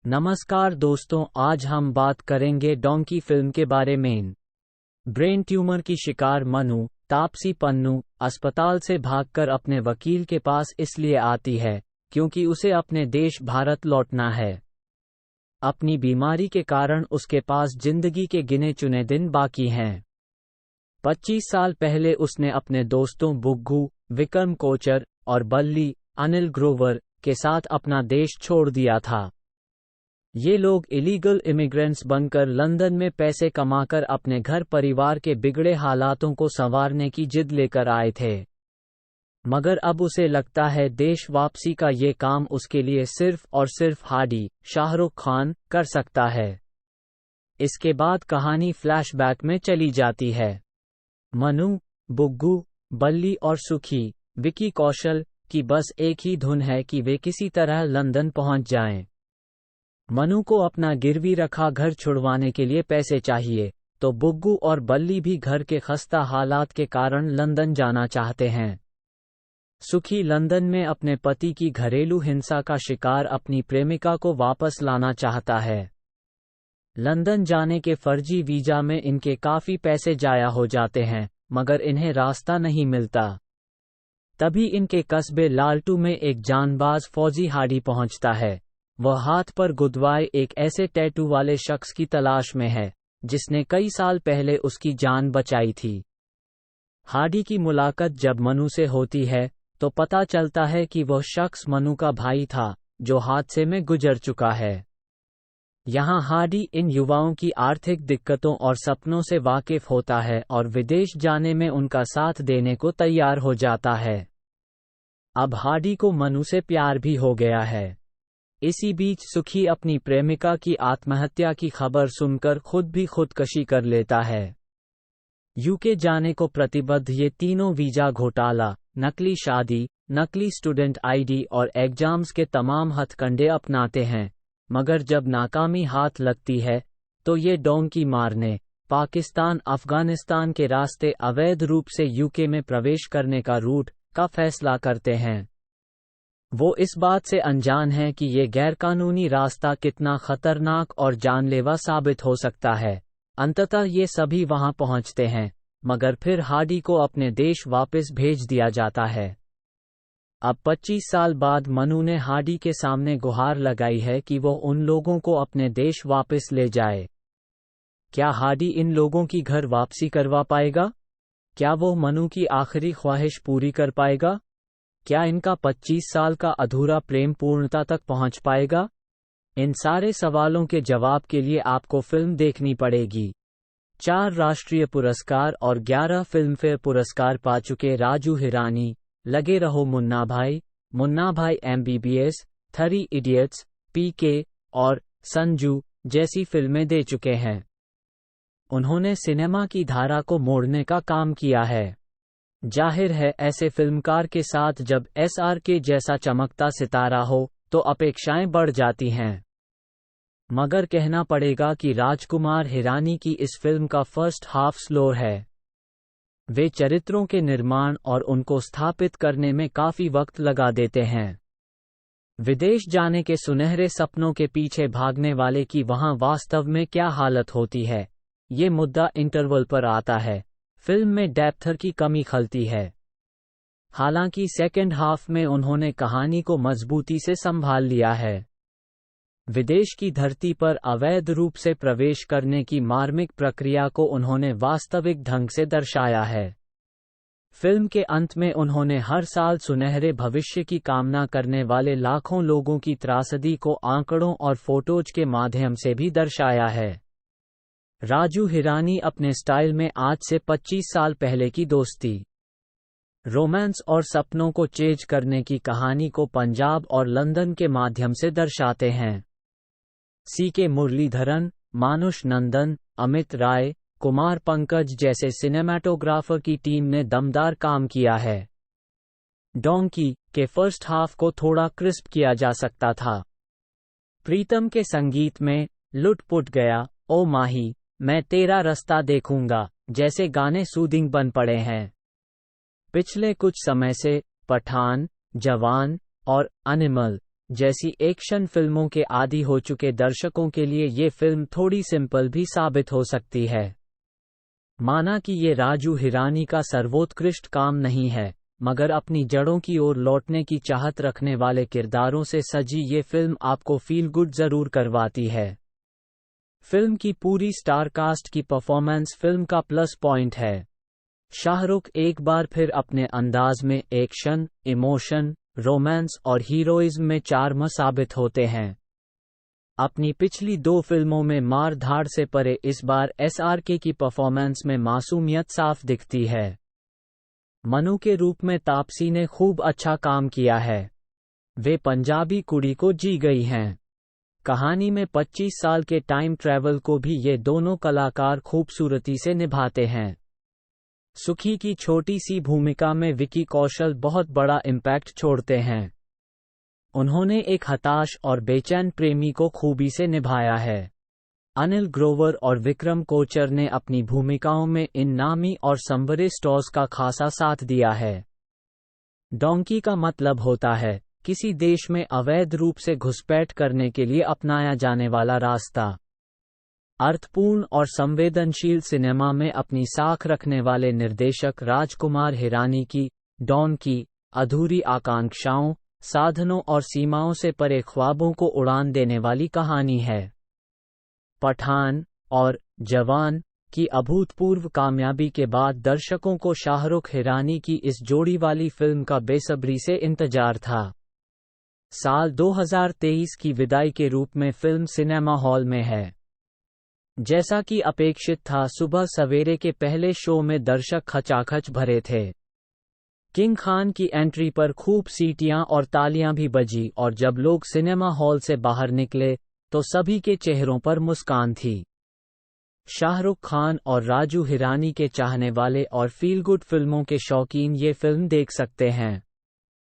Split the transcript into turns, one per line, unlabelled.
नमस्कार दोस्तों, आज हम बात करेंगे डोंकी फिल्म के बारे में। ब्रेन ट्यूमर की शिकार मनु, तापसी पन्नू, अस्पताल से भागकर अपने वकील के पास इसलिए आती है क्योंकि उसे अपने देश भारत लौटना है। अपनी बीमारी के कारण उसके पास जिंदगी के गिने चुने दिन बाकी हैं। 25 साल पहले उसने अपने दोस्तों बुग्गू, विक्रम कोचर और बल्ली, अनिल ग्रोवर के साथ अपना देश छोड़ दिया था। ये लोग इलीगल इमिग्रेंट्स बनकर लंदन में पैसे कमाकर अपने घर परिवार के बिगड़े हालातों को संवारने की जिद लेकर आए थे। मगर अब उसे लगता है देश वापसी का ये काम उसके लिए सिर्फ और सिर्फ हार्डी, शाहरुख खान, कर सकता है। इसके बाद कहानी फ्लैशबैक में चली जाती है। मनु, बुग्गू, बल्ली और सुखी, विकी कौशल की बस एक ही धुन है कि वे किसी तरह लंदन पहुंच जाएं। मनु को अपना गिरवी रखा घर छुड़वाने के लिए पैसे चाहिए, तो बुग्गू और बल्ली भी घर के खस्ता हालात के कारण लंदन जाना चाहते हैं। सुखी लंदन में अपने पति की घरेलू हिंसा का शिकार अपनी प्रेमिका को वापस लाना चाहता है। लंदन जाने के फर्जी वीजा में इनके काफी पैसे जाया हो जाते हैं, मगर इन्हें रास्ता नहीं मिलता। तभी इनके कस्बे लालटू में एक जानबाज फौजी हार्डी पहुंचता है। वह हाथ पर गुदवाए एक ऐसे टैटू वाले शख्स की तलाश में है जिसने कई साल पहले उसकी जान बचाई थी। हार्डी की मुलाकात जब मनु से होती है तो पता चलता है कि वह शख्स मनु का भाई था जो हादसे में गुजर चुका है। यहाँ हार्डी इन युवाओं की आर्थिक दिक्कतों और सपनों से वाकिफ होता है और विदेश जाने में उनका साथ देने को तैयार हो जाता है। अब हार्डी को मनु से प्यार भी हो गया है। इसी बीच सुखी अपनी प्रेमिका की आत्महत्या की खबर सुनकर खुद भी खुदकशी कर लेता है। यूके जाने को प्रतिबद्ध ये तीनों वीजा घोटाला, नकली शादी, नकली स्टूडेंट आईडी और एग्जाम्स के तमाम हथकंडे अपनाते हैं, मगर जब नाकामी हाथ लगती है तो ये डोंकी मारने, पाकिस्तान अफगानिस्तान के रास्ते अवैध रूप से यूके में प्रवेश करने का रूट का फैसला करते हैं। वो इस बात से अनजान है कि ये गैरकानूनी रास्ता कितना खतरनाक और जानलेवा साबित हो सकता है। अंततः ये सभी वहां पहुंचते हैं, मगर फिर हार्डी को अपने देश वापस भेज दिया जाता है। अब 25 साल बाद मनु ने हार्डी के सामने गुहार लगाई है कि वो उन लोगों को अपने देश वापस ले जाए। क्या हार्डी इन लोगों की घर वापसी करवा पाएगा? क्या वो मनु की आखिरी ख्वाहिश पूरी कर पाएगा? क्या इनका 25 साल का अधूरा प्रेम पूर्णता तक पहुंच पाएगा? इन सारे सवालों के जवाब के लिए आपको फिल्म देखनी पड़ेगी। 4 राष्ट्रीय पुरस्कार और 11 फिल्मफेयर पुरस्कार पा चुके राजू हिरानी लगे रहो मुन्ना भाई MBBS, 3 इडियट्स, PK और संजू जैसी फिल्में दे चुके हैं। उन्होंने सिनेमा की धारा को मोड़ने का काम किया है। जाहिर है ऐसे फिल्मकार के साथ जब SRK जैसा चमकता सितारा हो तो अपेक्षाएं बढ़ जाती हैं। मगर कहना पड़ेगा कि राजकुमार हिरानी की इस फिल्म का फर्स्ट हाफ स्लो है। वे चरित्रों के निर्माण और उनको स्थापित करने में काफी वक्त लगा देते हैं। विदेश जाने के सुनहरे सपनों के पीछे भागने वाले की वहां वास्तव में क्या हालत होती है, ये मुद्दा इंटरवल पर आता है। फिल्म में डेप्थ की कमी खलती है। हालांकि सेकेंड हाफ में उन्होंने कहानी को मजबूती से संभाल लिया है। विदेश की धरती पर अवैध रूप से प्रवेश करने की मार्मिक प्रक्रिया को उन्होंने वास्तविक ढंग से दर्शाया है। फिल्म के अंत में उन्होंने हर साल सुनहरे भविष्य की कामना करने वाले लाखों लोगों की त्रासदी को आंकड़ों और फोटोज के माध्यम से भी दर्शाया है। राजू हिरानी अपने स्टाइल में आज से 25 साल पहले की दोस्ती, रोमांस और सपनों को चेज करने की कहानी को पंजाब और लंदन के माध्यम से दर्शाते हैं। CK मुरलीधरन, मानुष नंदन, अमित राय, कुमार पंकज जैसे सिनेमाटोग्राफर की टीम ने दमदार काम किया है। डोंकी के फर्स्ट हाफ को थोड़ा क्रिस्प किया जा सकता था। प्रीतम के संगीत में लुट पुट गया, ओ माही, मैं तेरा रास्ता देखूंगा जैसे गाने सूदिंग बन पड़े हैं। पिछले कुछ समय से पठान, जवान और एनिमल जैसी एक्शन फिल्मों के आदी हो चुके दर्शकों के लिए ये फिल्म थोड़ी सिंपल भी साबित हो सकती है। माना कि ये राजू हिरानी का सर्वोत्कृष्ट काम नहीं है, मगर अपनी जड़ों की ओर लौटने की चाहत रखने वाले किरदारों से सजी ये फिल्म आपको फील गुड जरूर करवाती है। फिल्म की पूरी स्टार कास्ट की परफॉर्मेंस फिल्म का प्लस पॉइंट है। शाहरुख एक बार फिर अपने अंदाज में एक्शन, इमोशन, रोमांस और हीरोइज्म में चार्म साबित होते हैं। अपनी पिछली 2 फिल्मों में मार धाड़ से परे इस बार एसआरके की परफॉर्मेंस में मासूमियत साफ दिखती है। मनु के रूप में तापसी ने खूब अच्छा काम किया है। वे पंजाबी कुड़ी को जी गई हैं। कहानी में 25 साल के टाइम ट्रैवल को भी ये दोनों कलाकार खूबसूरती से निभाते हैं। सुखी की छोटी सी भूमिका में विकी कौशल बहुत बड़ा इम्पैक्ट छोड़ते हैं। उन्होंने एक हताश और बेचैन प्रेमी को खूबी से निभाया है। अनिल ग्रोवर और विक्रम कोचर ने अपनी भूमिकाओं में इन नामी और संवरे स्टार्स का खासा साथ दिया है। डोंकी का मतलब होता है किसी देश में अवैध रूप से घुसपैठ करने के लिए अपनाया जाने वाला रास्ता। अर्थपूर्ण और संवेदनशील सिनेमा में अपनी साख रखने वाले निर्देशक राजकुमार हिरानी की डॉन की अधूरी आकांक्षाओं, साधनों और सीमाओं से परे ख्वाबों को उड़ान देने वाली कहानी है। पठान और जवान की अभूतपूर्व कामयाबी के बाद दर्शकों को शाहरुख हिरानी की इस जोड़ी वाली फिल्म का बेसब्री से इंतजार था। साल 2023 की विदाई के रूप में फिल्म सिनेमा हॉल में है। जैसा कि अपेक्षित था, सुबह सवेरे के पहले शो में दर्शक खचाखच भरे थे। किंग खान की एंट्री पर खूब सीटियां और तालियां भी बजी और जब लोग सिनेमा हॉल से बाहर निकले तो सभी के चेहरों पर मुस्कान थी। शाहरुख खान और राजू हिरानी के चाहने वाले और फील गुड फिल्मों के शौकीन ये फिल्म देख सकते हैं।